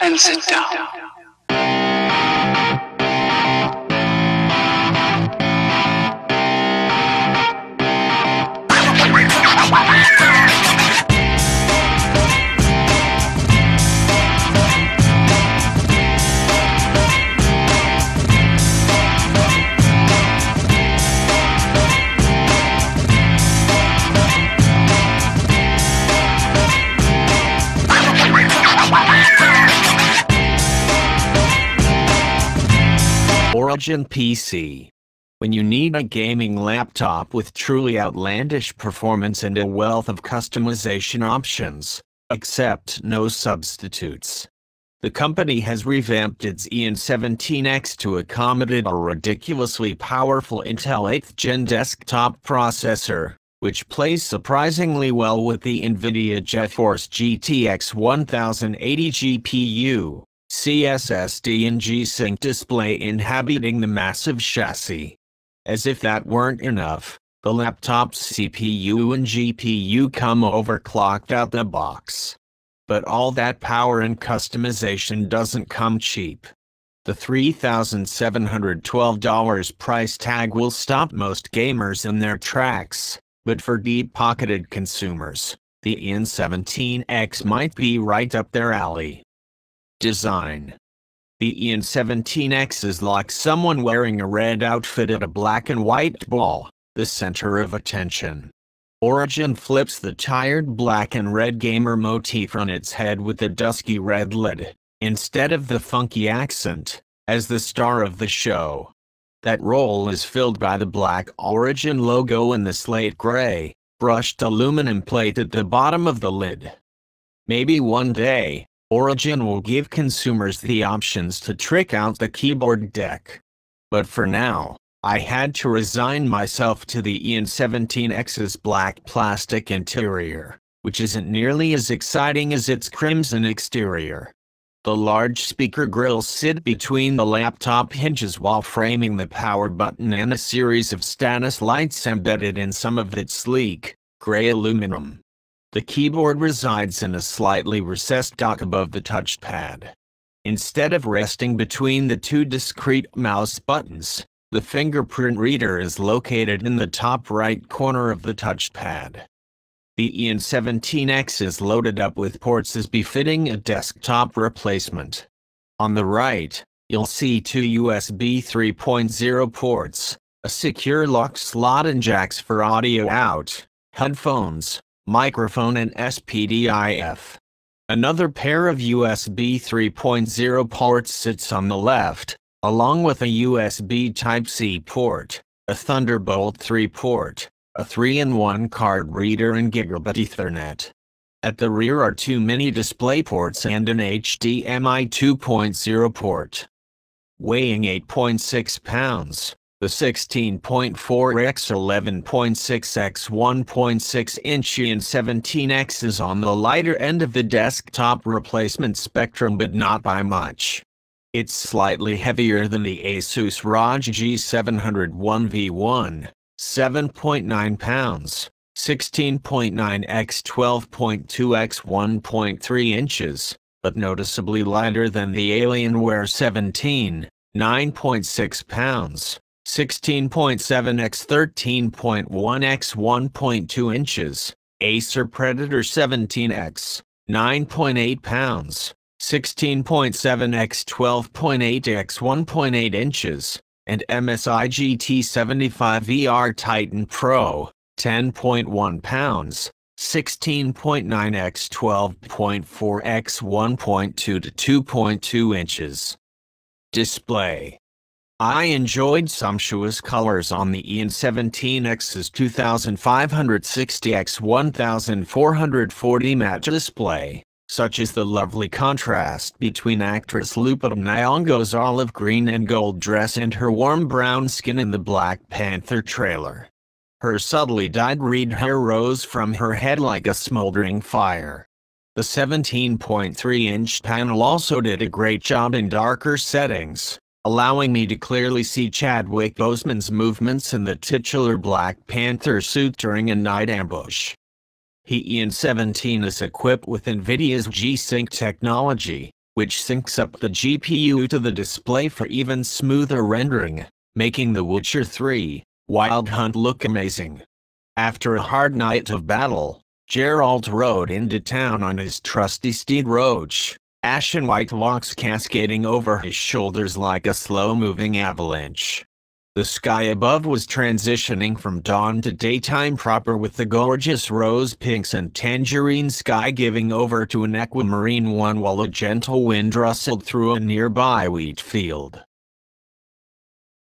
and sit down. Origin PC. When you need a gaming laptop with truly outlandish performance and a wealth of customization options, except no substitutes. The company has revamped its Eon17-X to accommodate a ridiculously powerful Intel 8th Gen desktop processor, which plays surprisingly well with the Nvidia GeForce GTX 1080 GPU. SSD and G-Sync display inhabiting the massive chassis. As if that weren't enough, the laptop's CPU and GPU come overclocked out the box. But all that power and customization doesn't come cheap. The $3,712 price tag will stop most gamers in their tracks, but for deep-pocketed consumers, the Eon17-X might be right up their alley. Design. The Eon17-X is like someone wearing a red outfit at a black and white ball, the center of attention. Origin flips the tired black and red gamer motif on its head with a dusky red lid, instead of the funky accent, as the star of the show. That role is filled by the black Origin logo and the slate gray, brushed aluminum plate at the bottom of the lid. Maybe one day, Origin will give consumers the options to trick out the keyboard deck. But for now, I had to resign myself to the Eon17-X's black plastic interior, which isn't nearly as exciting as its crimson exterior. The large speaker grills sit between the laptop hinges while framing the power button and a series of status lights embedded in some of its sleek, gray aluminum. The keyboard resides in a slightly recessed dock above the touchpad. Instead of resting between the two discrete mouse buttons, the fingerprint reader is located in the top right corner of the touchpad. The Eon17-X is loaded up with ports as befitting a desktop replacement. On the right, you'll see two USB 3.0 ports, a secure lock slot and jacks for audio out, headphones, microphone and SPDIF. Another pair of USB 3.0 ports sits on the left, along with a USB Type-C port, a Thunderbolt 3 port, a 3-in-1 card reader and Gigabit Ethernet. At the rear are two mini display ports and an HDMI 2.0 port. Weighing 8.6 pounds, the 16.4x 11.6x 1.6 inch Eon17-X is on the lighter end of the desktop replacement spectrum, but not by much. It's slightly heavier than the Asus ROG G701V1, 7.9 pounds, 16.9x 12.2x 1.3 inches, but noticeably lighter than the Alienware 17, 9.6 pounds, 16.7x 13.1x 1.2 inches, Acer Predator 17X, 9.8 pounds, 16.7x 12.8x 1.8 inches, and MSI GT75 VR Titan Pro, 10.1 pounds, 16.9x 12.4x 1.2 to 2.2 inches. Display. I enjoyed sumptuous colors on the Eon17-X's 2560x 1440 matte display, such as the lovely contrast between actress Lupita Nyong'o's olive green and gold dress and her warm brown skin in the Black Panther trailer. Her subtly dyed reed hair rose from her head like a smoldering fire. The 17.3-inch panel also did a great job in darker settings, allowing me to clearly see Chadwick Boseman's movements in the titular Black Panther suit during a night ambush. The Eon17 is equipped with Nvidia's G-Sync technology, which syncs up the GPU to the display for even smoother rendering, making The Witcher 3: Wild Hunt look amazing. After a hard night of battle, Geralt rode into town on his trusty steed Roach, ashen white locks cascading over his shoulders like a slow-moving avalanche. The sky above was transitioning from dawn to daytime proper, with the gorgeous rose pinks and tangerine sky giving over to an aquamarine one while a gentle wind rustled through a nearby wheat field.